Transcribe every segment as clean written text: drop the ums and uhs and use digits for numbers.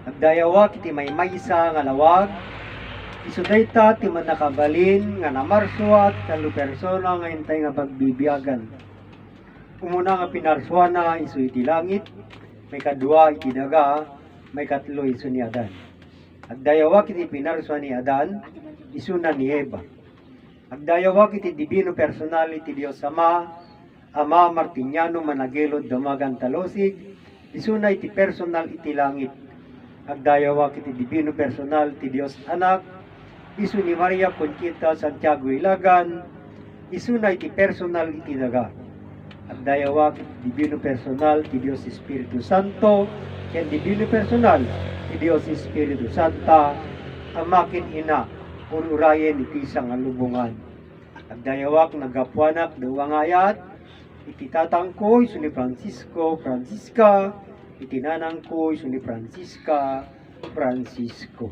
Agdayawa kiti may maysa nga lawag, isu dayta ti man nakabalin nga namarswa at kalu persona nga hintay nga pagbibiyagan. Umuna nga pinarswana isu iti langit, may kadua iti daga, may katlo isu ni Adan. Agdayawa kiti pinarswa ni Adan, isu na ni Eva. Agdayawa kiti divino personal iti Dios Ama Martiniano Managelod Damagan Talosig, isu na iti personal iti langit. Agdayawa kiti divino personal ti Dios Anak, isu ni Maria Conchita Santiago Ilagan, isu na iti personal iti daga. Agdayawa kiti divino personal ti Dios Espiritu Santo, ken divino personal ti Dios Espiritu Santa, amakin ina, ururayen iti isang alubungan. Agdayawak nagapuanak dawang ayat, iti tatang ko isu ni Francisco, Francisca, iti nanang ko isu ni Francisca, Francisco.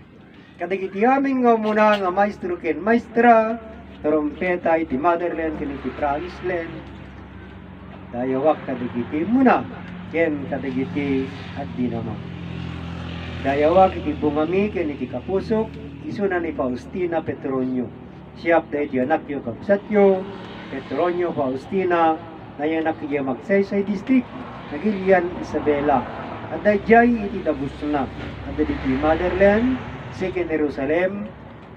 Kadagiti aming nga muna nga maestro ken maestra, trompeta iti motherland ken iti promised dayawak kadagiti muna ken kadagiti addi naman. Dayawak iti bungami ken iti kapusok, isu na ni Faustina Petronio. Siyap da iti anak yo kapsatyo, Petronio Faustina, na yanak iya Magsaysay District, nagilian Isabela. At dayjay iti Dabusna, at iti Motherland, Second Jerusalem,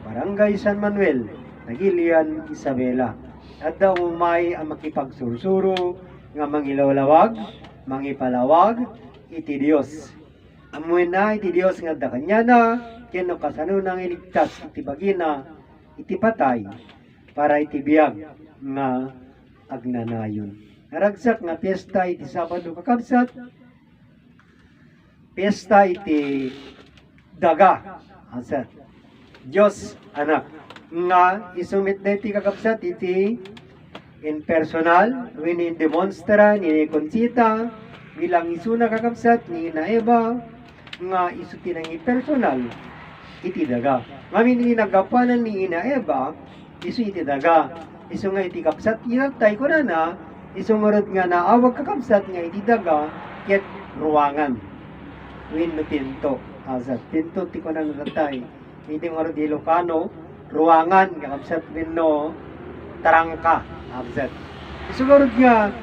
Barangay San Manuel, nagilian Isabela. At daw umay ang makipagsursuro, nga mangilawlawag, mangipalawag, iti Dios. Amuin na iti Dios nga da kanyana, keno kasano nang iligtas iti bagina, iti patay, para iti biyag nga agnanayon. Naragsak nga piyesta iti Sabado kakabsat, piyesta iti daga, asat, Diyos anak, nga isumit na iti kakabsat iti in personal, wini demonstra ni Conchita, bilang isu na kakabsat ni Ina Eva, nga isu tinangi personal, iti daga. Ngamin ni nagapanan ni Ina Eva, isu iti daga. Isu nga iti kapsat, inatay ko na, isu marot nga naawag kakabsat nga iti daga, ket ruwangan. Win no pinto, asat. Pinto ti ko na natay. Iti marot di Ilocano, ruwangan, kakabsat win no, tarangka, absat. Isu marot nga,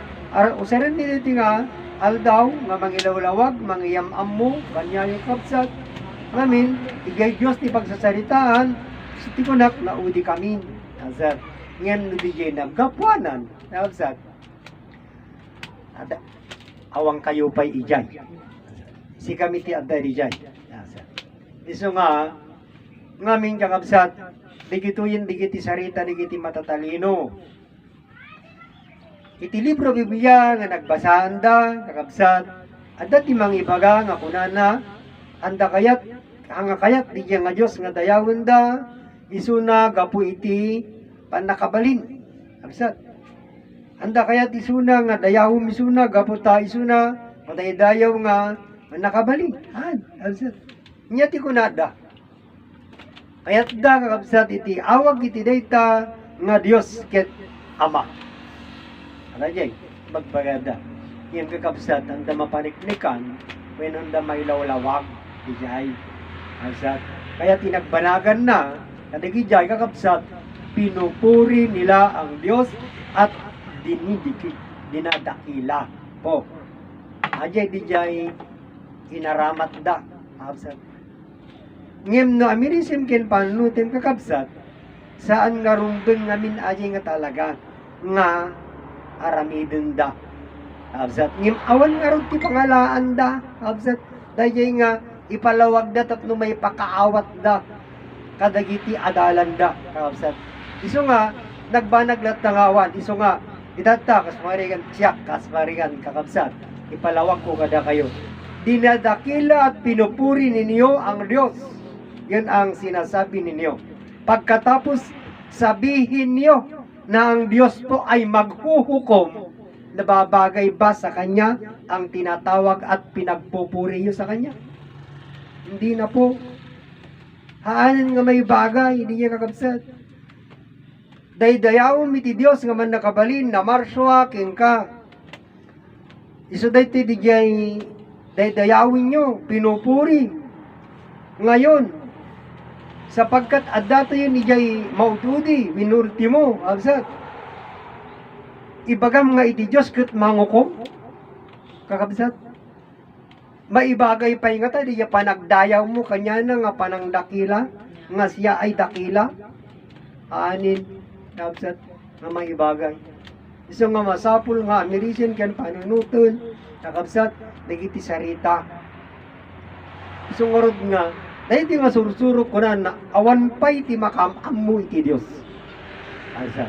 usaran niti nga, aldaw, nga mangilawlawag, mangiyamam mo, kanya yung kapsat. Ngamin, igay Diyos ti pagsasaritaan, sa tikunak na udi kami. Asat. Ngayon di jay nagkapuanan. Asat. Awang kayo pa'y ijay. Si kami ti adda di jay. Asat. Iso nga, ngamin kakabsat, digituyin, digiti sarita, digiti matatalino. Iti libro Biblia nga nagbasaan da, kakabsat, adda ti mangibaga nga kunana, anda kayat, nga kayat, di nga Diyos nga dayawin da, isuna gapu iti panakabalin. Kakabsat, anda kayat isuna nga dayawin isuna, gapu ta isuna, patay dayaw nga nakabalin. Kakabsat, niya ti kunada. Kayat da, kakabsat, iti awag iti dayta nga Diyos ket Ama. Rajay, magbagada. Yung kakabsat, ang mapaniknikan, when ang may lawlawag, ijay. Asat. Kaya tinagbanagan na, kadigijay kakabsat, pinupuri nila ang Diyos at dinadakila po. Ajay dijay, inaramat da. Kakabsat. Ngem no amirisim ken panutin kakabsat, saan nga rumbeng ngamin ajay nga talaga, nga aramidin da. Absat. Ngim awan nga ron ti pangalaan da. Absat. Dayay nga ipalawag da tapno may pakaawat da. Kadagiti adalan da. Absat. Iso nga nagbanag lat tangawan. Iso nga itata kasmarigan siyak kasmarigan kakabsat. Ipalawag ko kada kayo. Dinadakila at pinupuri ninyo ang Diyos. Yun ang sinasabi ninyo. Pagkatapos sabihin niyo na ang Diyos po ay maghuhukom, nababagay ba sa Kanya ang tinatawag at pinagpupuri nyo sa Kanya? Hindi na po. Haanan nga may bagay, hindi niya kakabsat. Daydayawom iti Diyos nga man nakabalin, na marswa, king ka. Iso dayti di jay daydayawin nyo, pinupuri. Ngayon, sapagkat addato yun ijay mautudi, winultimo, absat. Ibagam nga iti Diyos ket mangukom, kakabsat. Maibagay pa nga tayo, diya panagdayaw mo, kanya na nga panang dakila, nga siya ay dakila. Anin, kakabsat, nga maibagay. Iso nga masapul nga, amerisin kan panunuton, kakabsat, nagiti sarita. Iso nga rod nga, dahil di nga sursuro ko na awan pa'y ti makamam mo iti Diyos. Asa.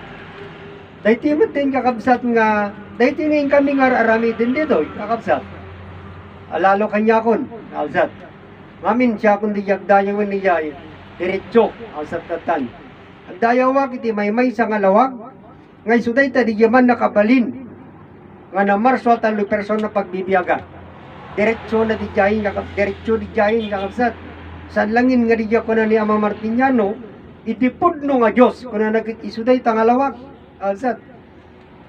Dahil ti matin kakabsat nga, dahil ti ngayon kami nga aramidin dito, kakabsat. Lalo kanya kon, kakabsat. Ngamin siya kung di yagdayawan niya, diretso, kakabsat tatan. Ang dayawag iti may sa ngalawag, ngay suday ta di yaman nakabalin, nga na marso at ang person na pagbibiyaga. Diretso na di jayin, diretso di jayin, kakabsat. San langin nga diya ko na ni Ama Martiniano, itipod no nga Diyos, kung na nag-isuday tangalawag, kakabsat.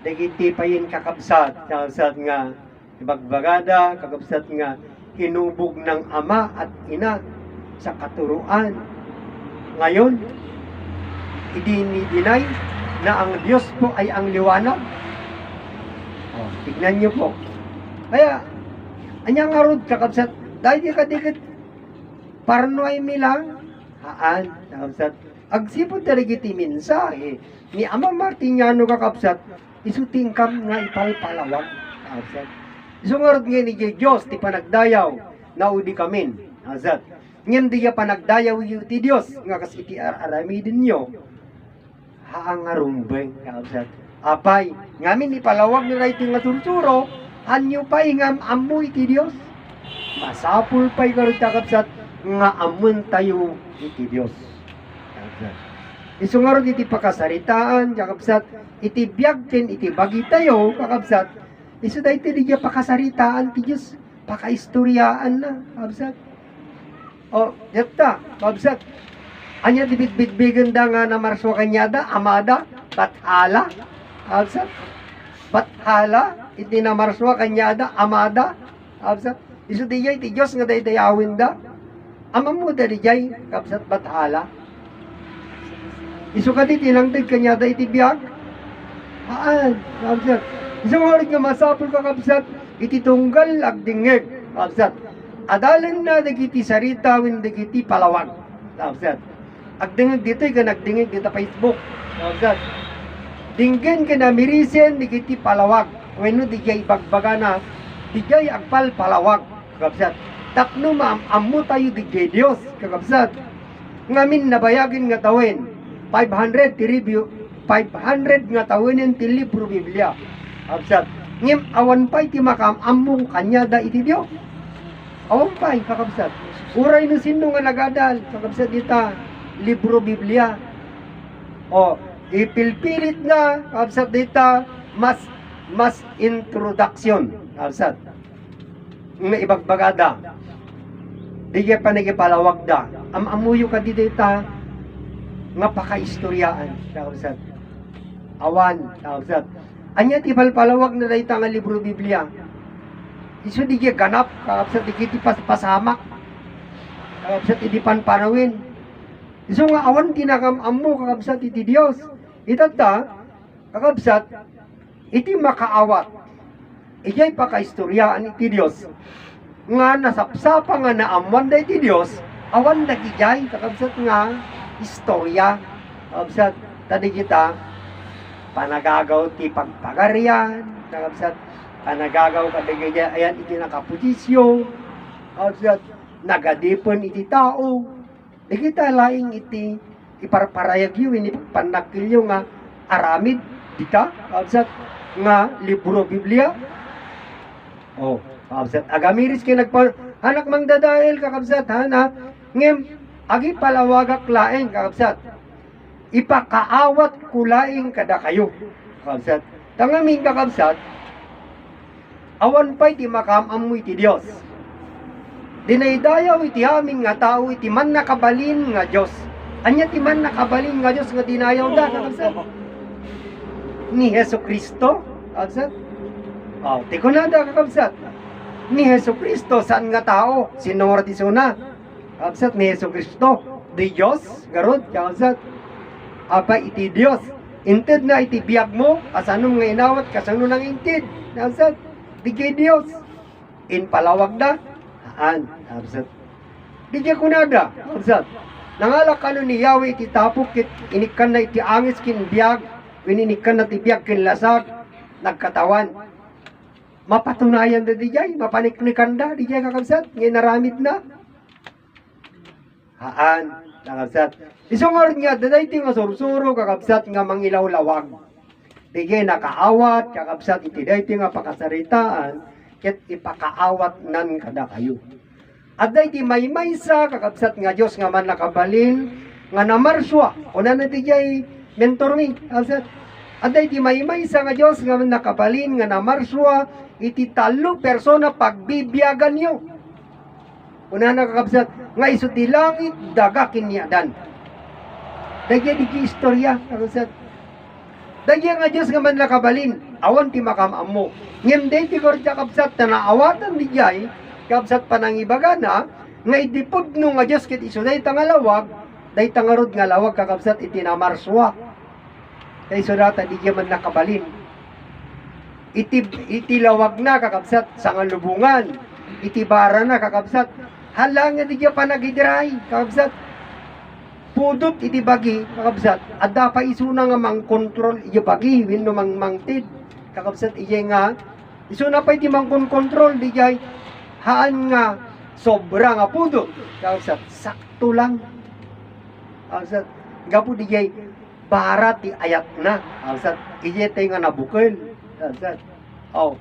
Dagiti pa yun kakabsat, kakabsat nga, ibagbagada, kakabsat nga, hinubog ng ama at ina sa katuruan. Ngayon, idinay na ang Diyos po ay ang liwanag. Tignan niyo po. Kaya, anyang arod kakabsat, dahil dikit parnoy mi lang, haan, kakabsat, agsipod darigiti mensahe ni Ama Martiniano kakabsat, isutingkam nga ipalpalawag, kakabsat. Isungarod nga ni Diyos, ti panagdayaw, naudi kamin, kakabsat. Ngayon diya panagdayaw yu ti Diyos, nga kasi iti aramidin nyo, haang arumbeng, kakabsat. Apay, ngamin ipalawag ni Ray nga sursuro, anyo pa'y ngam amoy iti Diyos. Masapul pa'y karot kakabsat, nga amon tayo iti Diyos. Kakabsat. Isungarod iti pakasaritaan, kakabsat, iti biyagten, iti bagi tayo, kakabsat, iso da iti diya pakasaritaan ti Diyos, pakaistoryaan na, kakabsat. O, yata, kakabsat, anya di bitbitbigan da nga na marswa kanyada, amada, bathala, kakabsat, bathala, iti na marswa kanyada, amada, kakabsat, iso diya iti Diyos nga dayawin da, ama mo da dijay, kakabsat, bathala. Iso ka di tinangtid kanyada iti biyag, haan, kakabsat, iso nga nga masapul kakabsat, iti tunggal agdingeg, kakabsat, adalan na dagiti sarita win dagiti palawag, kakabsat. Agdingeg dito ka nagdingeg dito Facebook, kakabsat. Dinggen ka na mirisen dagiti palawag, wenno dijay bagbaga na, dijay agpal palawag, kakabsat. Tapno maamu tayo dijay Dios, kakabsat. Ngamin nabayagin nga tawin, 500 ti review, 500 nga tawinin ti libro Biblia, kakabsat. Ngem awan pa'y ti makamamong kanya da iti Dios. Awan pa'y, kakabsat. Uray no sino nga nagadal, kakabsat dita, libro Biblia. O, ipilpilit na, kakabsat dita, mas introduction, kakabsat. Nga ibagbagada. Di kaya pa nagipalawag da. Amuyo ka di dita, nga pakaistoryaan, kakabsat. Awan, kakabsat. Anya ti palpalawag na dayta nga libro Biblia. Isu di ganap, kakabsat di kiti pasamak. Kakabsat di panpanawin. Isu nga awan tinakamamu kakabsat iti Dios. Itata, kakabsat, iti makaawat. Ijay pakaistoryaan iti Dios. Nga nasapsapa nga naamuan da iti Dios, awan da ijay, kakabsat nga istorya. Kakabsat, tadi kita, panagagaw ti pagpagarian, kakabsat, panagagaw kadigaya, ayan iti nakaposisyon, kakabsat, nagadipon iti tao, di kita laing iti iparparayag yun, panakilyo nga aramid, dita, kakabsat, nga libro Biblia. Oh, kakabsat, agamiris kayo hanak mang dadail, kakabsat, hana, ngem, agi palawagak laeng, kakabsat, ipakaawat kulaing kada kayo, kakabsat. Tangaming kakabsat, awan pa'y ti makamamu iti Diyos. Dinaydayaw iti aming nga tao, iti man nakabalin nga Diyos. Anya ti man nakabalin nga Diyos nga dinayaw da, kakabsat. Ni Heso Kristo, kakabsat. O, tikunada, kakabsat. Ni Heso Kristo, saan nga tao? Sinora ti suna. Kabsat ni Hesus Kristo, di Diyos, garod, kabsat, apa iti Diyos. Inted na iti biyag mo, asanong nga inawat, kasano nang inted. Kabsat, di kay Diyos. In palawag na, haan, kabsat. Di kay kunada, kabsat. Nangalak ano ni Yahweh iti tapok, inikan na iti angis kin biyag, wininikan na iti biyag kin lasag, nagkatawan. Mapatunayan na di jay, mapaniknikan da, di jay kakabsat, ngayon naramid na. Haan, kakabsat. Isungor nga, daday ti nga sursuro, kakabsat nga mangilaw-lawag. Di jay nakaawat, kakabsat, iti day ti nga pakasaritaan, ket ipakaawat nan kada kayo. At day ti maymaysa, kakabsat nga Diyos nga man nakabalin, nga namarswa, una na di jay mentor mi, kakabsat. At day ti maymaysa nga Diyos nga man nakabalin, nga namarswa, iti talo persona pagbibiyagan nyo. Una na kakabsat, nga iso ti langit, daga kinyadan. Dagya di ki istorya, kakabsat. Dagya nga Diyos nga man nakabalin, awan ti makamam mo. Ngem day ti korja kakabsat, na naawatan di jay, kakabsat panangibagana, nga idipod no nga Diyos kit iso day tangalawag, day tangarod nga lawag kakabsat iti namarswa. Kay iso data di jay man nakabalin. Iti lawag na kakabsat sa ngalubungan, iti bara na kakabsat, halangan di pa nagidiray kakabsat, pudot iti bagi kakabsat, at dapat isuna nga mang-control iti bagi, wino mang-mangtid kakabsat, iya nga isuna pa iti mang-control di jay, haan nga sobra nga pudot kakabsat, sakto lang kakabsat, gapu di jay bara ti ayat na kakabsat, iya tayo nga nabukil. Oh.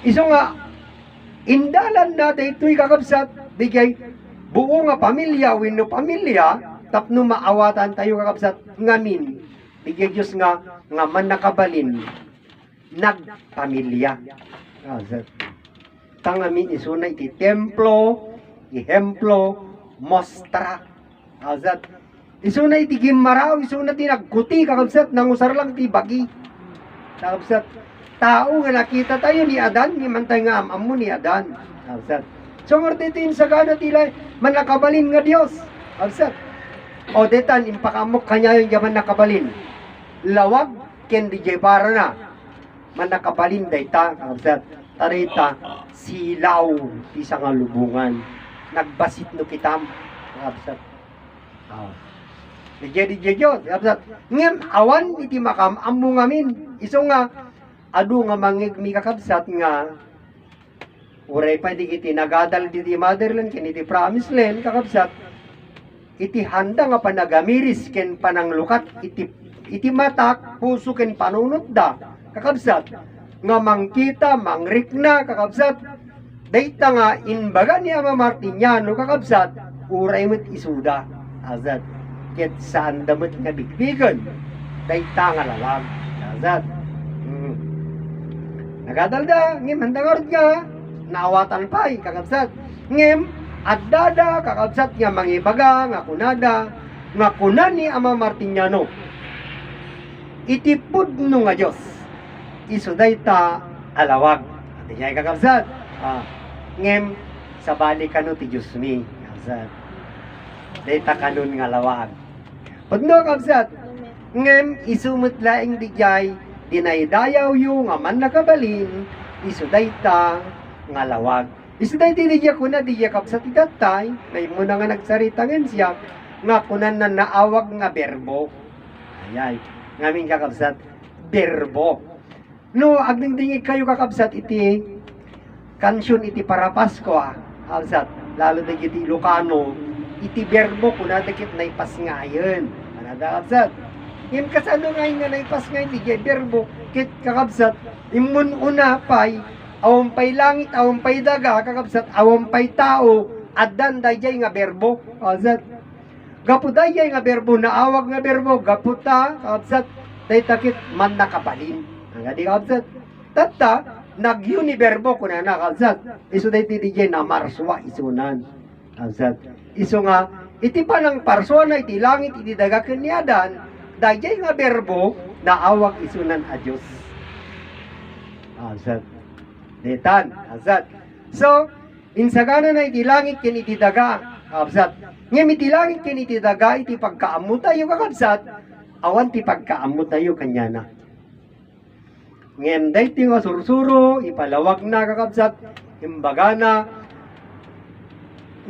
Iso nga, indalan na daytoy kakabsat, bigay buo nga pamilya, wino pamilya, tapno maawatan tayo kakabsat, ngamin, bigay Diyos nga man nakabalin, nagpamilya. Kakabsat. Tangamin iso na iti templo, ihemplo, mostra. Kakabsat. Iso na iti gimaraw, iso na tinagkuti, kakabsat, nangusar lang ti bagi. Kakabsat, tao nga nakita tayo ni Adan, ni mantay nga amam mo ni Adan. Kakabsat. So, ngartitin sa gana tila, man nakabalin nga Diyos. Kakabsat. O detan, impakamok kanya yung yaman nakabalin. Lawag, ken di jay para na. Man nakabalin dayta, kakabsat. Tarita, silaw, isa nga lubungan. Nagbasit no kitam. Kakabsat. Dijay Diyos, ngem awan iti makam ammo ngamin. Iso nga adu nga mangigmi kakabsat nga uray pa di iti nagadal di motherland ken iti promised land kakabsat. Iti handa nga panagamiris ken pananglukat iti matak puso ken panunot da kakabsat. Nga mangkita mangrikna kakabsat. Dayta nga inbaga ni Ama Martiniano kakabsat uray met isuda azat. Ket saan damot nga bigbigan day tanga lalag azat. Nagadalda ngem handangarod nga naawatan pay kakabsat ngem addada kakabsat nga mangibaga nga kunada nga kunan ni Ama Martiniano itipud no nga Dios isu dayta alawag ati kakabsat ngem sabali kano ti Dios mi kakabsat dayta kanon nga lawag. Pagno kabsat, ngem isumot laing dijay, dinaydayaw yu nga man nakabalin, isu dayta nga lawag. Isu dayta dijay kuna dijay kabsat itatay, may muna nga nagsaritangan siya, nga kunan na naawag nga berbo. Ayay, ngamin kakabsat, berbo. No, agdingdingig kayo kakabsat iti, kansyon iti para Pasko kabsat, lalo na iti Ilocano, iti berbo kuna dikit na ipas ngayon. Manada kabsat. Yung kasano ngayon nga na ipas ngayon, di berbo, kit kakabsat, imun una pay, awampay langit, awampay daga, kakabsat, awampay tao, adan dayay nga berbo, kakabsat. Gapudayay nga berbo, naawag nga berbo, gaputa, kakabsat, day takit man nakabalin. Ang di kakabsat. Tata, nag-univerbo kuna na, kakabsat. Iso day titijay na marswa, isunan. Kakabsat. Iso nga, iti pa ng parsona, iti langit, iti dagakan ni Adan, dayay nga berbo, naawag isunan a Diyos. Asat. Detan, asat. So, Insagana na iti langit ken iti daga, kakabsat. Ngem iti langit ken iti daga iti pagkaammo tayo, kakabsat. Awan ti pagkaammo tayo kanya na. Ngem dayti nga sursuro, ipalawag na, kakabsat. Imbaga na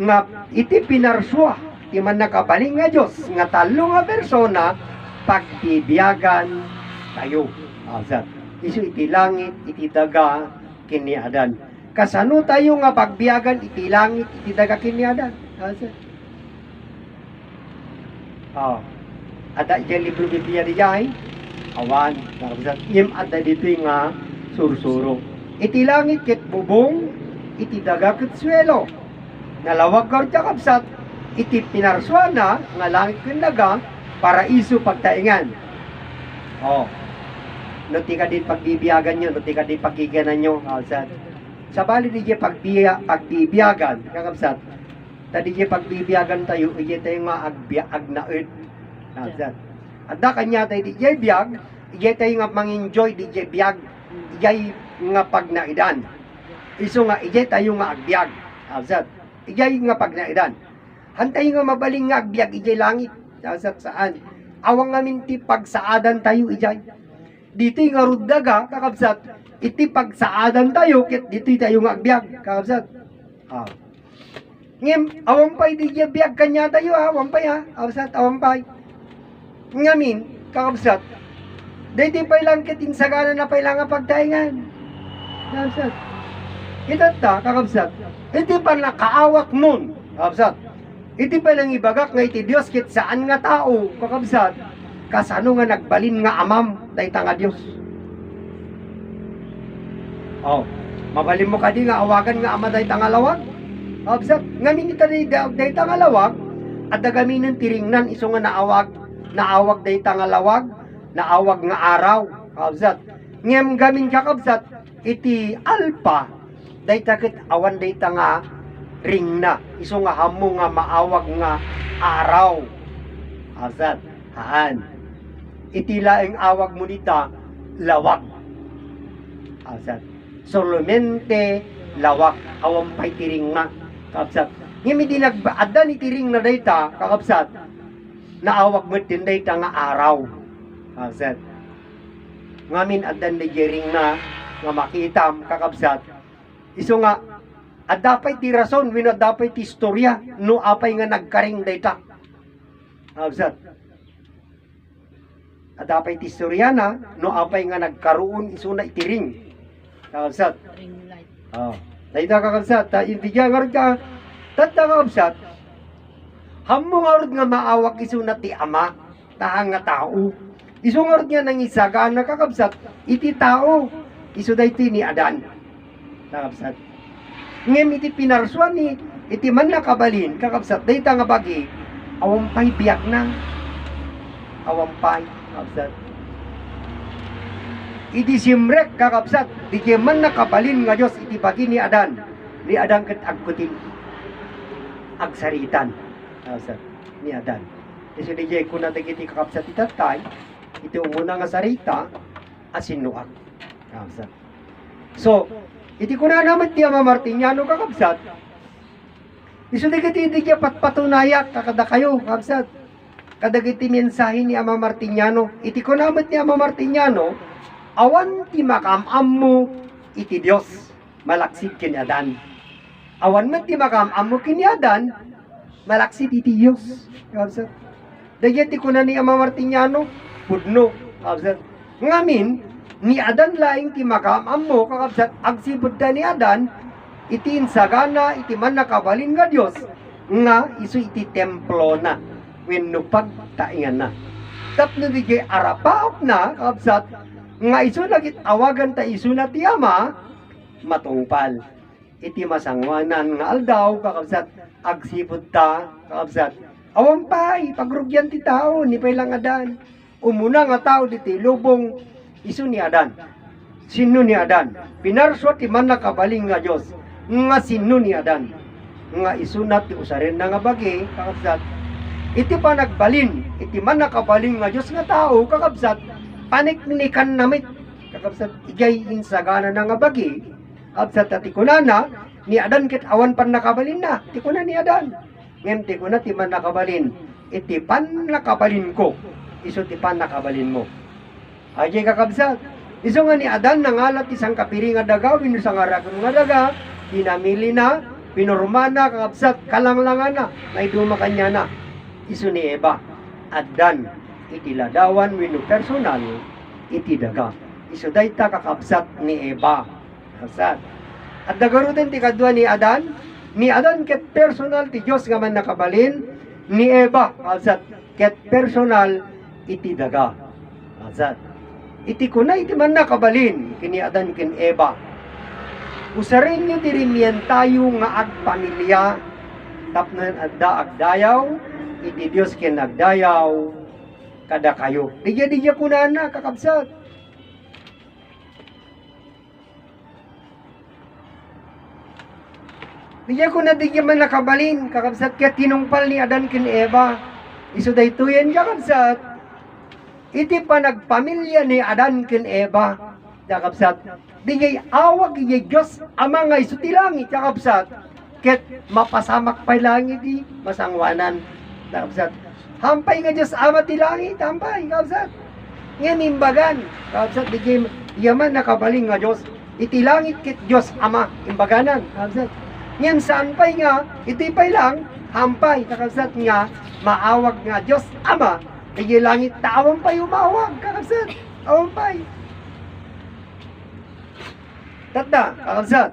nga iti pinarswa, iti man nakabaling nga Diyos, nga talo nga persona, pagbibiyagan tayo. Kakabsat. Isu iti langit, iti daga, kini Adan. Kasano tayo nga pagbiyagan, iti langit, iti daga, kini Adan. Kakabsat. Ada dyan libro Biblia di jay, awan, kakabsat. Im ada dito nga sursuro. Iti langit ket bubong, iti daga ket swelo. Nalawag ka rin kakabsat, iti pinarswana, nga langit ken daga, paraiso pagtaingan. Nuti ka din pagbibiyagan nyo, nuti ka din pagkiganan nyo, kakabsat. Sa bali di dyan pagbibiyagan, kakabsat, tadi dyan pagbibiyagan tayo, dyan tayo nga agnaid, kakabsat. At da kanya tayo di dyan biyag, dyan tayo nga mang-enjoy di dyan biyag, dyan nga pagnaidan. Iso nga, dyan tayo nga agbyag, kakabsat. Dyan nga pagnaidan. Hantay nga mabaling nga agbyag, dyan langit, kakabsat saan. Awang nga minti pagsaadan tayo, dyan. Dito nga ruddaga, kakabsat, iti pagsaadan tayo, kit dito tayo nga agbyag, kakabsat. Ngem, awampay di dyan biyag kanya tayo, awampay kakabsat, awampay. Ngamin, kakabsat, dito pa'y lang kiting sagana na pa'y lang pagtaingan. Kakabsat. Itata, kakabsat, iti pa nakaawak nun, kakabsat. Iti pa lang ibagak nga iti Diyos kit saan nga tao, kakabsat, kasano nga nagbalin nga amam, dayta nga Diyos. Mabalin mo ka di nga awagan nga ama dayta nga lawag. Kakabsat, ngamin ita dayta nga lawag, at dagaminan tiringnan, iso nga naawag dayta nga lawag, naawag nga araw, kakabsat. Ngem gamin kakabsat, iti alpa, dayta kit awan dayta nga ring na, iso nga hamo nga maawag nga araw, kakabsat. Haan, iti laeng awag mo nita, lawag, kakabsat. Solamente lawag, awampay tiring na, kakabsat. Ngem iti nagbaaddan itiring na dayta, kakabsat, naawag mo din dayta nga araw, kakabsat. Ngamin addan na jering na nga makitam, kakabsat. Iso nga, adapay ti rason, wino adapay ti istorya, no apay nga nagkaring dayta, kakabsat. Adapay ti istorya na, no apay nga nagkaroon, iso na itiring, kakabsat. Dayta kakabsat, hindi dyan nga rin ka, tata kakabsat, hamo nga rin nga maawag iso na ti ama, tahang nga tao. Iso nga rin nga nangisagaan na kakabsat, iti tao, iso da iti ni Adan, kakabsat. Ngem iti pinarswan ni, iti man nakabalin, kakabsat, dayta nga bagi, awampay biyak na, awampay, kakabsat. Iti simrek, kakabsat, di man nakabalin nga Diyos, iti bagi ni Adan ket agkutin, agsaritan, kakabsat, ni Adan. Iso di jay kuna dagiti kakabsat itatay, iti umuna nga sarita, asinuak, kakabsat. So, iti kuna naman ti Ama Martiniano, kakabsat, iso dagiti di patpatunayak, kakada kayo, kakabsat, kadagiti mensahe ni Ama Martiniano, iti kuna naman ti Ama Martiniano, awan ti makamam mo iti Diyos, malaksid kini Adan. Awan man ti makamam mo kini Adan, malaksid iti Diyos, kakabsat. Dagiti kuna ni Ama Martiniano, pudno, kakabsat. Ngamin, ni Adan laing ti makamam mo, kakabsat, agsibod da ni Adan, iti insagana, iti man nakabalin nga Diyos, nga iso iti templo na, wenno pagtaingan na. Tapno di kay arapaop na, kakabsat, nga iso lagit awagan ta iso na ti Ama, matungpal. Iti masangwanan nga aldaw, kakabsat, agsibod ta, kakabsat, awampay, pagrugyan ti tao, ni pailang Adan. Umuna nga tao diti lubong, iso ni Adan. Sino ni Adan? Pinarswa ti man nakabaling nga Diyos, nga sino ni Adan. Nga iso na ti usaren na nga bagi, kakabsat. Iti pa nagbalin, iti man nakabaling nga Diyos nga tao, kakabsat, paniknikan namit, kakabsat, igay insagana na nga bagi, kakabsat, ati kunana, ni Adan ket awan pan nakabalin na. Ti ko na ni Adan. Ngem ti ko na ti man nakabalin. Iti pan nakabalin ko. Iso ti pan nakabalin mo. Ajay kakabsat. Iso nga ni Adan nangalat isang kapiri nga daga, wino sa ngarakon nga daga, dinamili na, pinurma na, kakabsat, kalanglangan na, may duma kanya na. Iso ni Eva. Adan, iti ladawan, wino personal, iti daga. Iso dayta kakabsat ni Eva. Kakabsat. At dagarutin ti kadwa ni Adan ket personal ti Dios nga man nakabalin, ni Eva kalsat ket personal iti daga. Kalsat. Iti kuna iti man nakabalin kini Adan ken Eva. Usarin nyo dirimian tayo nga agpamilya tapnon adda agdayaw iti Dios ken agdayaw kada kayo. Digya kuna na kakabsat. Diya ko na digya man nakabalin, kakabsat kaya tinungpal ni Adan kin Eva. Iso daytoyen kakabsat. Iti pa nagpamilya ni Adan kin Eva. Kakabsat. Digay awag iya Diyos ama nga iso ti langit, kakabsat. Ket mapasamak pa langit di masangwanan. Kakabsat. Hampay nga Diyos ama ti langit, hampay, kakabsat. Ngayon imbagan, kakabsat, digay yaman nakabalin nga Diyos. Iti langit kit Diyos ama, imbaganan, kakabsat. Ngayon sampay nga, itipay lang, hampay, kakabsat nga, maawag nga Diyos Ama, kaya langit tawang pa'y umawag, kakabsat, awang pa'y. Tata, kakabsat,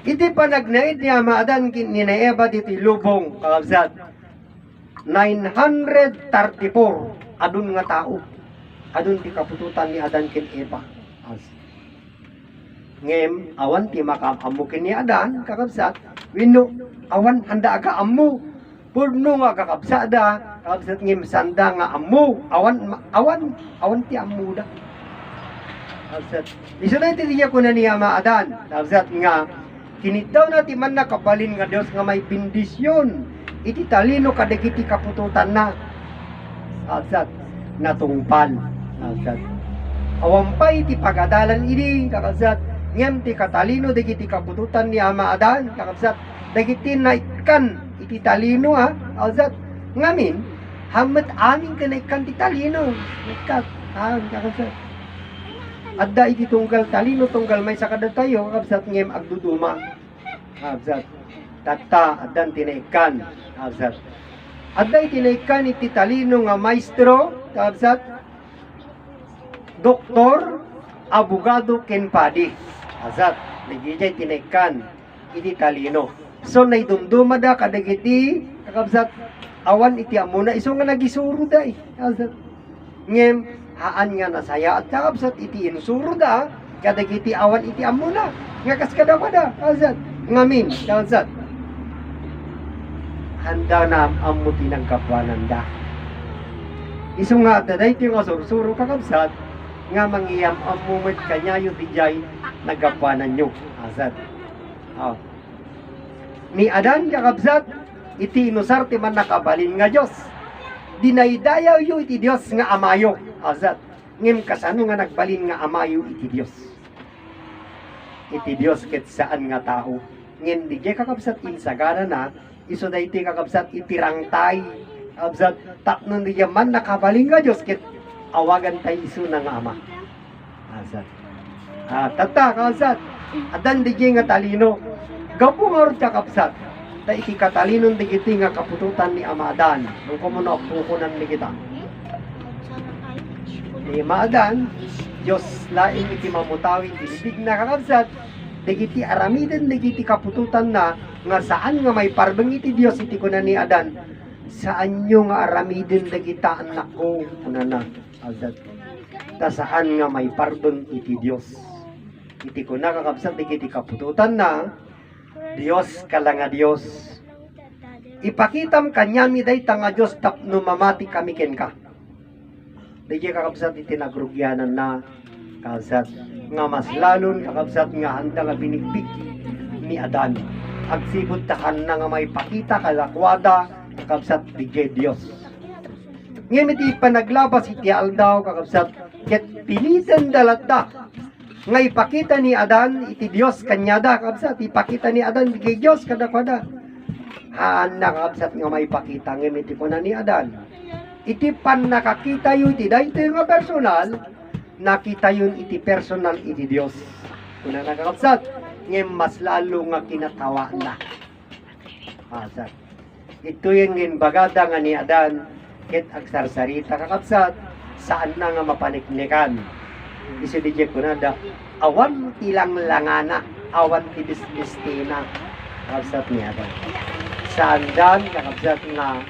iti pa nagnait niya maadan ni Eva dito lubong, kakabsat, 934, adun nga tao, adun ti kapututan ni Adan kin Eva, ngem awan ti makaamukin ni Adan kakabsat wino awan handa aga amu purno nga kakabsada kakabsat ngem sanda nga amu awan ti amu da kakabsat iso na iti diya ko na niya Adan kakabsat nga kinitaw na ti man nakabalin nga Dios nga may bendisyon iti talino kadagiti kapututan na kakabsat natungpal kakabsat awampay ti pagadalan ini kakabsat ngem ti katalino dagiti kapututan ni Ama Adan kakabsat dagiti naikkan iti talino kakabsat ngamin hamet amin kanaikan ti talino naikkat kakabsat adda iti tunggal talino tunggal may sakada tayo kakabsat ngem agduduma kakabsat tatta addan tinaikan kakabsat adda iti naikkan iti talino nga maestro kakabsat doktor abogado ken padi azat nagijay tinaikan iti talino so naidumduma da kadagiti kakabsat awan iti amuna iso nga nagisuro da azat ngem haan nga nasaya at kakabsat iti insuro da kadagiti awan iti amuna nga kaskadawada azat ngamin kakabsat handa na amu tinangkapwanan da iso nga daday ti nga sursuro kakabsat nga mangiyam amumit kanya yung dijay nagapanan nyo azad ni Adan kakabsat iti inusar ti man nakabalin nga Diyos dinaydayaw yu iti Diyos nga amayo azad ngem kasano nga nagbalin nga amayo iti Diyos ket saan nga tao ngem dijay kakabsat insagana na iso dayti kakabsat itirangtay kakabsat tapnon dijay man nakabalin nga Diyos ket awagan tayo iso ng ama azad tata kakabsat adan digay nga talino gapo nga rin kakabsat da iti katalinon digiti nga kapututan ni Ama Adan nung kumuno pukunan ni kita ni Ama Adan Diyos laing iti mamutawi dilibig na kakabsat digiti aramiden digiti kapututan na nga saan nga may parbeng iti Diyos iti kunan ni Adan saan nyo nga aramiden digita anak ko kunan na azad ta saan nga may pardon iti Dios iti ko nakakabsat iti kapututan na Dios kalanga Dios ipakitam kanyami day tanga Dios tapno mamati kami ken ka dayjay kakabsat iti nagrugyanan na kakabsat nga mas lalon kakabsat nga handa nga binigbig ni Adan agsibot tahan na nga may pakita kalakwada kakabsat dayjay Dios ngayon iti panaglabas iti aldaw kakabsat ket pilitan dalat da nga ipakita ni Adan iti Dios kanyada kabsat, ipakita ni Adan kay Dios kada haan na kabsat nga maipakita ngem iti kuna ni Adan. Iti pan nakakita yu iti daytoy nga personal, nakita yun iti personal iti Dios. Kuna nakakabsat ngem mas lalo nga kinatawa na. Kabsat. Ito yung ginbagada nga ni Adan ket agsarsarita kakabsat saan na nga mapaniknikan. Isu di kunada awan tilang langana, awan ti bisbistina kabsat ni Adan. Saan dan kakabsat nga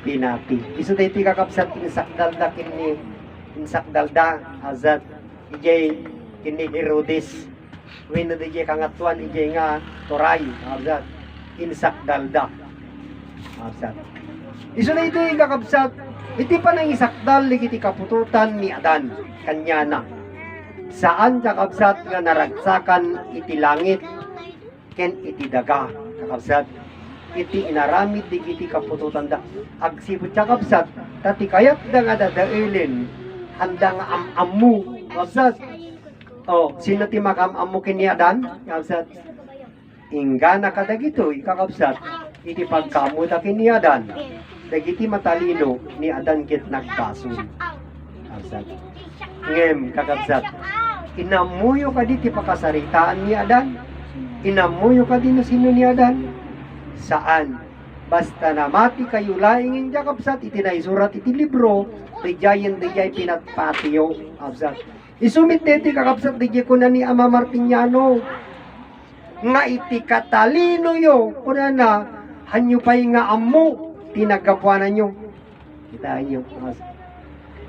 pinati. Isu diti kakabsat insakdalda kini insakdalda azat ijay kini Herodes. Wenno di kangatuan ijay nga toray kabsat insakdalda. Kabsat. Isu diti kakabsat iti pa nang isakdal iti kapututan ni Adan kanyana. Saan kakabsat nga naragsakan iti langit ken iti daga kakabsat iti inaramid di iti kapututan da agsibot kakabsat tati kayat da nga dadailin handa nga amamu kakabsat. Oh, sino ti makamamu kini Adan kakabsat ingana kadagitoy kakabsat iti pagkamuta kini Adan dagiti matalino ni Adan ket nagbasol kakabsat. Ngem kakabsat inamuyo ka di ti pakasaritaan ni Adan, inamuyo ka di no sino ni Adan. Saan? Basta namati kayo laing kakabsat iti naisurat iti libro dijayen dijay pinatpatiyo kabsat. Isumit deti kakabsat dijay kuna ni Ama Martiniano nga iti katalino yo kuna na hanyo pay nga ammo tinagapuanan nyo. Kitaan nyo.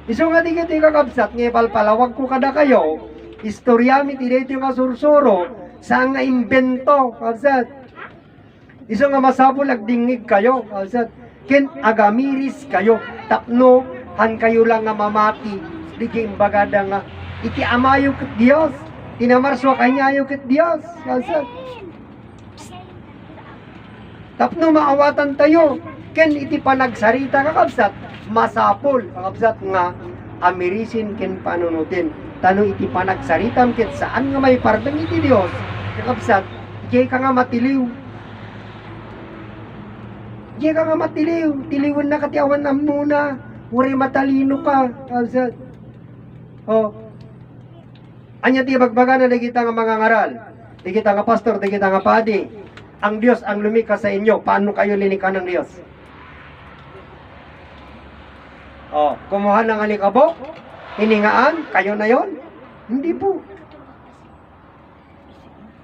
Iso nga di kakabsat nga palpalawag ko kada kayo istoryami ti dito nga sursuro sa nga imbento kabsat. Iso nga masabol agdingig kayo kabsat. Ken agamiris kayo tapno han kayo lang nga mamati di imbagada nga iti amayo ket Dios tinamarswa kanyayo ket Dios kabsat. Tapno maawatan tayo ken iti panagsarita kakabsat masapol kakabsat nga amirisin ken panunutin tano iti panagsaritam ket saan nga may pardang iti Dios kakabsat ijay ka nga matiliw, ijay ka nga matiliw, tiliwan na katiawan na muna uri matalino ka kakabsat. Oh, anya ti bagbaga na kita nga mga ngaral, di kita nga pastor, di kita nga padi. Ang Diyos ang lumikha sa inyo, paano kayo linikha ng Diyos? Oh, kumuha ng alikabok, hiningaan, kayo na yon? Hindi po.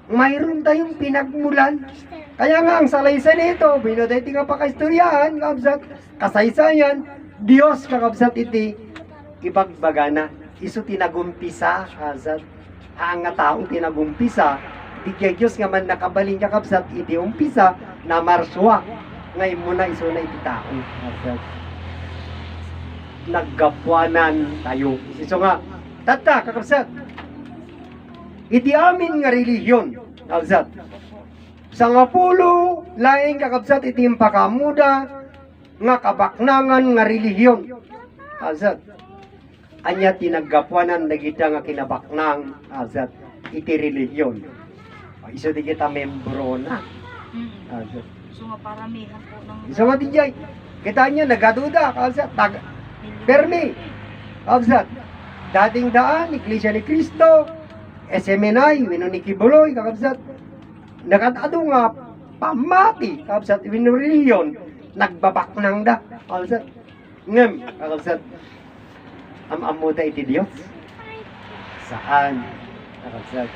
Mayroon tayong pinagmulan. Kaya nga ang salaysay nito, binodeti nga pakaistoryahan, kabsat, kasaysayan, Diyos kakabsat iti ibagbagana. Isu tinagumpisa, kabsat, ang nga taong tinagumpisa, di kay Diyos nga man nakabalin kakabsat iti umpisa na marswa. Ngayon muna iso na iti tao, kabsat. Naggapuanan tayo. Iso nga, tata kakabsat, iti amin nga relihiyon, kabsat. Sa nga pulo, laing kakabsat iti impakamuda nga kabaknangan nga relihiyon. Kabsat, anya tinaggapuanan na kita nga kinabaknang, kabsat, iti relihiyon. Iso di kita membro na. Kabsat. So nga paramihan po ng... Iso nga di jay, kita niya nagaduda, kabsat, permi, kabsat. Dating daan, Iglesia ni Cristo, SMNI, wino ni Kibuloy, kakabsat. Nakatado nga, pamati, kakabsat, wino reliyon, nagbabaknang da, kakabsat. Ngem, kakabsat, amamuda iti Diyos. Saan, kakabsat?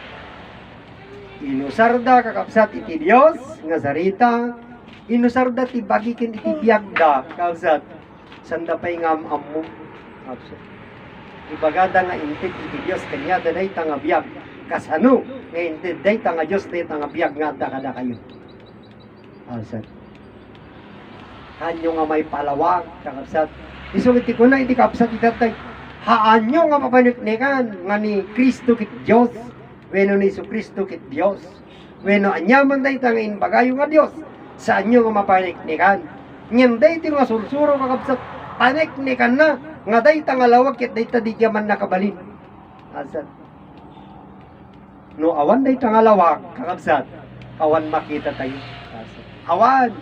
Inusarda, kakabsat, iti Diyos, nga sarita, inusarda, tibagikin iti biyagda, kakabsat. Sanda pa'y nga amamu, kakabsat. Ibagada nga intid iti Diyos kanya danay tanga biyag kasano nga intid day tanga Diyos day tanga biyag nga kada kayo. Alsat. Hanyo nga may palawag kakabsat. Isuliti ko na iti kapsat itatay. Haanyo nga mapaniknikan nga ni Kristo kit Diyos. Weno ni Isu Kristo kit Diyos. Weno anyaman day tanga inbagayo nga Diyos. Saan nyo nga mapaniknikan. Ngayon day iti nga sursuro kakabsat. Paniknikan na nga day tangalawag ket day tadi man nakabalin. Asat. No awan day tangalawag, kakabsat, awan makita tayo. Awan.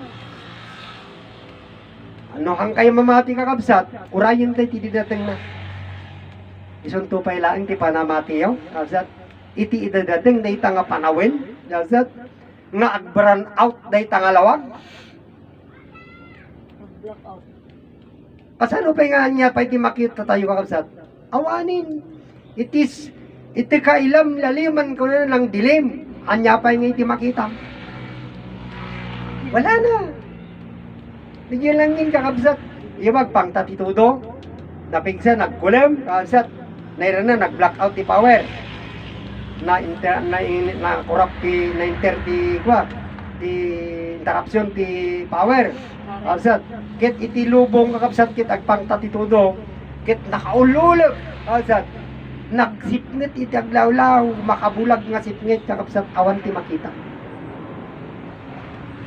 Ano hang kayo mamati kakabsat, urayin tayo ti dating na. Isun tupay laing ti panamati yaw, kakabsat. Iti idadating day tanga panawin, kakabsat. Nga agbaran out day tangalawag. Blackout. Kasano pa nga niya pa iti makita tayo kakabsat? Awanin. Iti kailam laliman ko na lang dilim. Anya pa nga iti makita. Wala na. Bigyan lang yun kakabsat. Iwag pang tatitudo. Napigsa, nagkulim. Kakabsat. Naira na, nag-blackout ti power. Na corrupt na interruption ti power. Kakabsat. Kit iti lubong kakabsat kit agpang tatitudo. Kit nakaululog. Kakabsat. Nagsipnit iti aglawlaw. Makabulag nga sipnit kakabsat. Awan ti makita.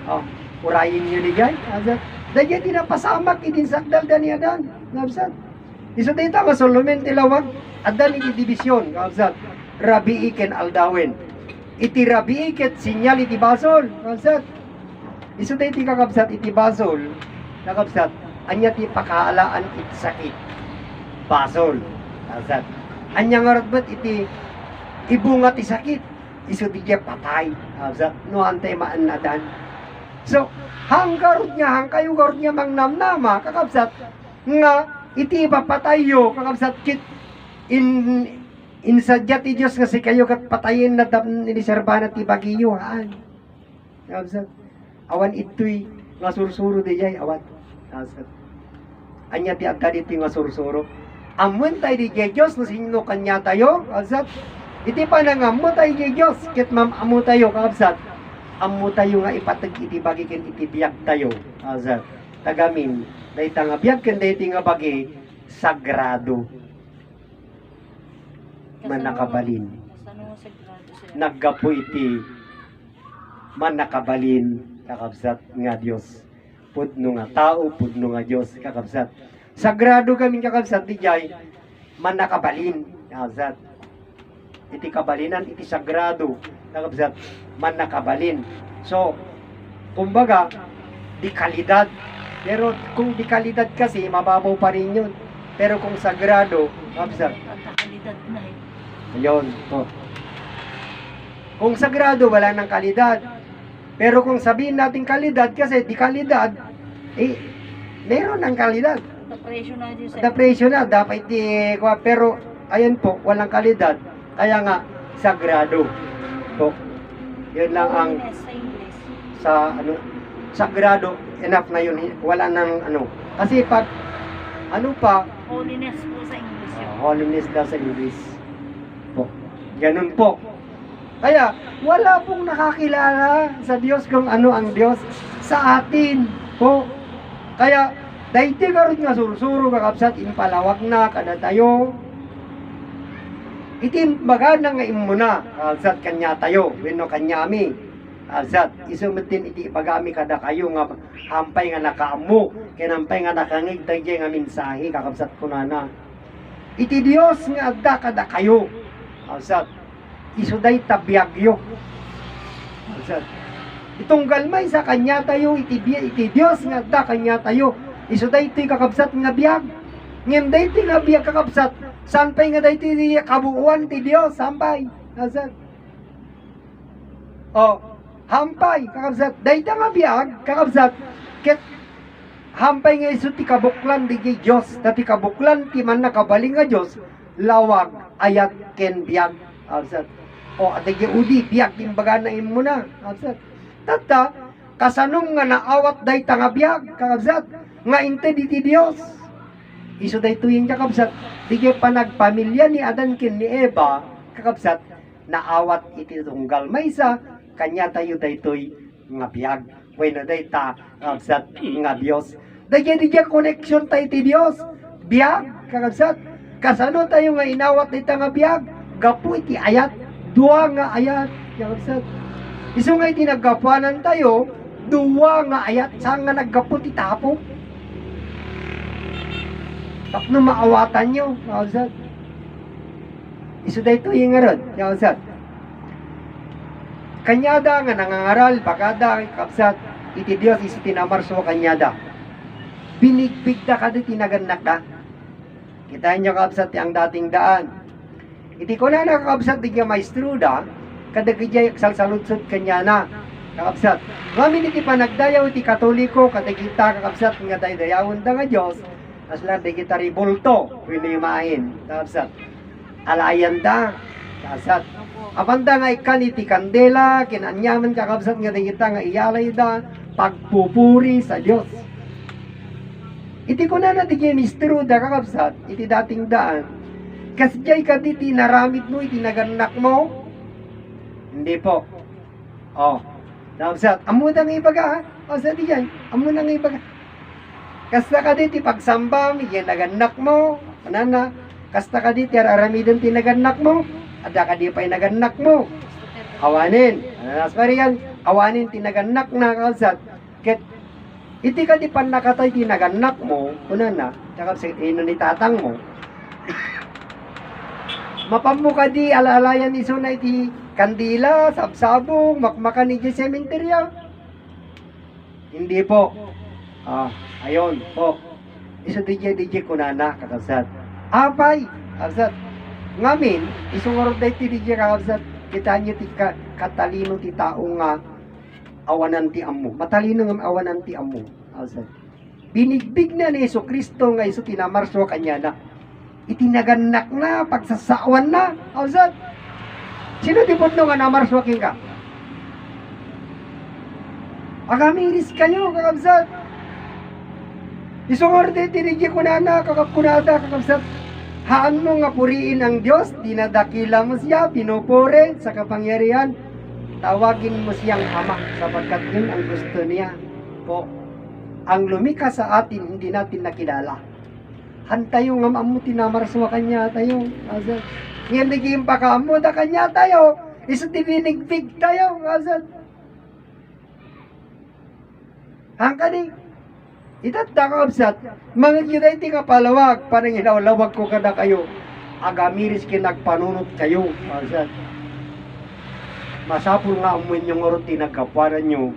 Oh, urayin nyo ni Gay. Kakabsat. Dahil tinapasamak itin sakdal dani adan. Kakabsat. Iso dito nga solumen tilawag. Adan iti divisyon. Kakabsat. Rabii ken aldawin. Iti rabii ket sinyal iti basol. Kakabsat. Iso tayo iti kakabsat iti basol. Kakabsat. Anya ti pakaalaan iti sakit. Basol. Kakabsat. Anya nga ratbat iti ibunga ti sakit. Iso ti patay. Kakabsat. No antay maanadan. So, hanggarot niya, hangkayo garot niya mangnamnama. Kakabsat. Nga iti ipapatayo. Kakabsat kit insadya ti Diyos nga si kayo kat patayin na iniserba na ti bagiyuhan. Kakabsat. Awan ito'y nga sursuro di jay awan. Kakabsat. Anya ti agka dito nga sursuro. Amun tayo di jay Diyos na sino kanya tayo. Kakabsat. Iti pa nang amu tayo jay Diyos. Kit mamamu tayo. Kakabsat. Amu tayo nga ipatag iti bagi ken iti biyag tayo. Kakabsat. Tagamin. Dahi nga biyag ken dahi nga bagi sagrado. Manakabalin. Naggapo iti manakabalin kakabsat nga Dios. Pudno nga tao, pudno nga Dios kakabsat. Sagrado kami kakabsat di jay manakabalin kakabsat. Iti kabalinan iti sagrado kakabsat manakabalin. So kumbaga di kalidad. Pero kung di kalidad kasi mababaw pa rin yun. Pero kung sagrado kakabsat Kalidad na eh. yun, po. Kung sagrado, wala ng kalidad. Pero kung sabihin natin kalidad, kasi di kalidad, meron ng kalidad. Depression na dyan Depression na, dapat pero, ayan po, walang kalidad. Kaya nga, sagrado. Po. Yun lang ang, Sa English. sagrado, enough na yun. Wala nang, kasi pag, Holiness po sa English yun. holiness daw sa English. Po. Ganun po. Kaya, wala pong nakakilala sa Diyos kung ano ang Diyos sa atin po. Kaya, dahil karon nga sursuro kakabsat, impalawag na kada tayo. Itimbaga na nga imuna, kakabsat kanya tayo, wino kanyami. Kakabsat, isumitin iti ipagami kada kayo nga hampay nga nakaamu, kinampay nga nakangig tayo nga minsahi, kakabsat kunana. Iti Diyos nga adda kada kayo. Kakabsat, isuday tabiyagyo. Kakabsat, itong galmay sa kanya tayo, iti Diyos nga adda kanya tayo. Isuday ito'y kakabsat nga biyag. Ngayon day ito'y nga biyag kakabsat. Sampay nga day ito'y kabuuan ti Diyos. Sampay. Kakabsat. O, hampay. Kakabsat. Day ito'y nga biyag. Kakabsat. Ket hampay nga iso ti kabuklan di Diyos. Dati kabuklan ti man nakabaling nga Diyos. Lawag ayat ken biyag. Kakabsat. O, adagi udi. Biyag timbaga na imo na. Kakabsat. Tata, kasanong nga naawat day nga biyag. Kakabsat. Nga inte diti Dios. Iso day tuyin kakabsat. Dige pa nagpamilya ni Adan ken ni Eva, kakabsat, naawat iti tunggal maysa, kanya tayo daytoy nga biyag. Bueno day ta, kakabsat, nga Dios. Dige connection tayo ti Dios. Biyag, kakabsat. Kasano tayo nga inawat dita nga biyag? Gapu iti ayat. Dua nga ayat, kakabsat. Iso nga iti naggapuanan tayo, dua nga ayat. Saan nga naggapu ti tapo? Tapno maawatan nyo, kakabsat. Iso da ito yung nga ron, kakabsat. Kanyada nga nangangaral, bagada, kakabsat, iti Dios isi tinamarso kanyada. Binigbigda ka di tinaganak da. Kita nyo kakabsat ang dating daan. Iti ko na nakakabsat di nga maestro da, kadagijay salsaludsod kanya na. Kakabsat, ngamin iti panagdayaw iti katoliko, kadagita kakabsat nga daydayawon da nga Diyos, asla di kita ribulto, pinimahin. Kakabsat, alayan da. Kakabsat, apanda nga ikan iti kandela, kinanyaman kakabsat nga di kita nga iyalay da, pagpupuri sa Diyos. Iti ko na di mistro da kakabsat, iti dating daan, kasjay ka di tinaramid mo, iti naganak mo. Hindi po. Oh, kakabsat, amo na nga ibaga ha? O sa di yan, amo na nga ibaga. Kasta ka di ti pagsamba, iti naganak mo, anana, kasta ka di ti aramidon ti naganak mo, ada ka di pa'y naganak mo. Awanin, ananas marian, awanin ti naganak na kakabsat. Ket, iti ka di pan nakatay tinaganak mo, kunan na, tsaka sa ino ni tatang mo, mapamu ka di alalayan iso na iti kandila, sabsabong, makmakan iti sementerya. Hindi po. Ayon po. Iso DJ kunana, kakabsat. Apay, kakabsat. Ngamin, isungorod na iti DJ kakabsat, kita nyo ti katalino ti tao nga, awanan ti amo. Matalino ng awanan ti amo. Binigbig na ni Yesu Kristo nga iso tinamarso kanya na. Itinaganak na, pagsasawan na. Alsat. Sino di po nga namarso king ka? Agamiris kayo, kakabsat. Isungorde tinigyi ko na na, kakapkunada, kakabsat. Haan mo nga puriin ang Diyos, dinadakila mo siya, pinupure sa kapangyarihan. Tawagin mo siyang Ama sapagkat yun ang gusto niya po. Ang lumika sa atin, hindi natin nakilala. Hantayo nga maamu tinamaraswa kanya tayo. Azad. Ngayon naging pakaamu da kanya tayo. Iso tibinigbig tayo. Azad. Hangkani. Itat da ka absat. Mga kita iti kapalawag. Parang inawlawag ko kada kayo. Agamiris kinagpanunot kayo. Azad. Masapul nga amoy niyong orot tinagkaparan nyo.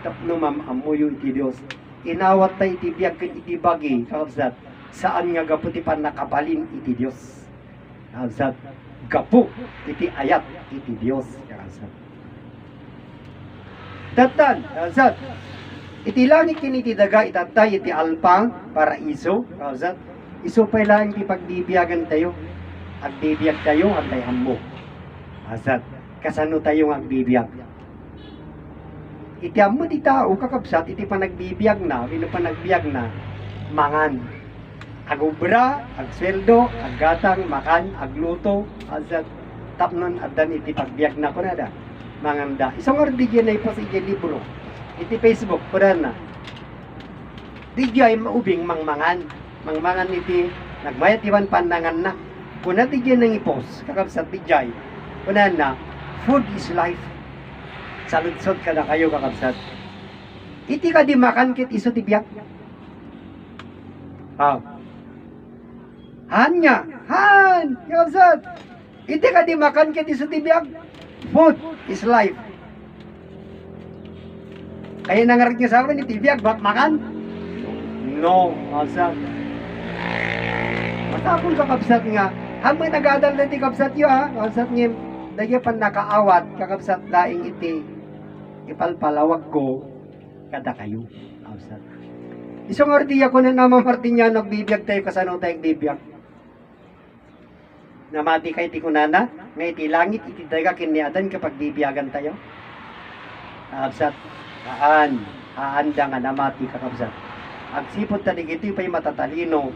Tapno mamamuyo iti Diyos. Inawat tayo iti biyag iti bagi. Kakabsat. Saan nga gapu ti pan nakapalin iti Diyos. Kakabsat. Gapu iti ayat iti Diyos. Kakabsat. Tatan. Kakabsat. Iti langit kiniti daga itatay iti alpang para iso. Kakabsat. Iso pa'y lang iti pagbibiyagan tayo. Agbibiyag tayo. Antayan mo. Kakabsat. Kasano tayo ang bibiyag. Iti amo di tao kakabsat, iti panagbibiyag na, iti panagbiag na, mangan. Agubra, agsweldo, aggatang, makan, agluto, azat, tapnon, adan iti pagbiag na ko na da. Manganda. Isang oras di dyan na ipos iti libro. Iti Facebook, kuran na. Di dyan maubing mangmangan. Mangmangan iti, nagmayat iwan pandangan na. Kuna di dyan nang ipos, kakabsat di dyan. Kuna na, food is life. Saludsod ka na kayo kakabsat. Iti ka di makan kit iso ti biyak. Hanya, han, kakabsat. Iti ka di makan kit iso ti biyak. Food is life. Kaya nangarit niya sa akin, iti biyak, bak makan? No, kakabsat. Matapon kakabsat nga. Hamay nagadal na ti kakabsat yun ha. Kakabsat niya, dahil pan nakaawat, kakabsat laing iti ipalpalawag ko kada kayo. Awsat. Isang ordiya ko na naman Martinya nagbibiyag tayo kasano tayong bibiyag. Namati kay ti kunana, nga iti langit iti daga kiniadan kapag bibiyagan tayo. Awsat. Haanda nga namati kakabsat. Agsipot ta digiti pay matatalino.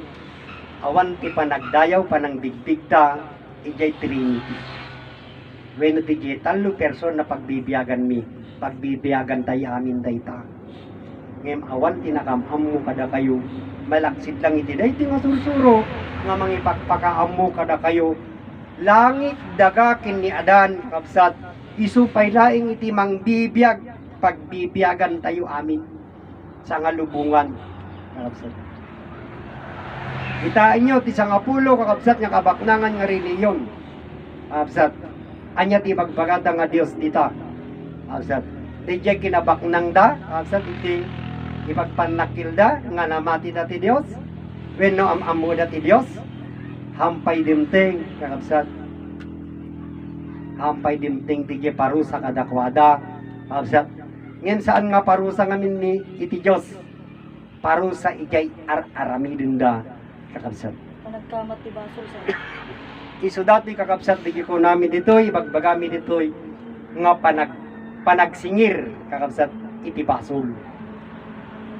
Awan ti panagdayaw panang bigbigta ijay Trinity. When ti talo person na pagbibiyagan mi. Pagbibiyagan tayo amin dayta. Ngem awan tinakamam mo kada kayo. Malaksid lang iti dayti nga sursuro nga mangipagpakaam mo kada kayo. Langit daga kiniadan kapsat. Isupay laing iti mangbibiyag. Pagbibiyagan tayo amin. Sa nga lubungan. Kapsat. Itaan nyo ti sangapulo kakapsat nga kabaknangan nga reliyon. Kapsat. Anya ti magpagata nga Dios dita. Absat. DJ kinabaknang da, absat iti ipagpanakil da nga namati dati Dios. Wenno amamu dati Dios. Hampay dimting kakabsat. Hampay dimting DJ parusa kadakwada. Absat. Ngem saan nga parusa ngamin ni iti Dios? Parusa ijay arami dinda kakabsat. Panagkamat ti basol sir. Isu dati kakabsat bigi ko namin ditoy, ibagbagami ditoy nga panagsingir kakabsat iti basol.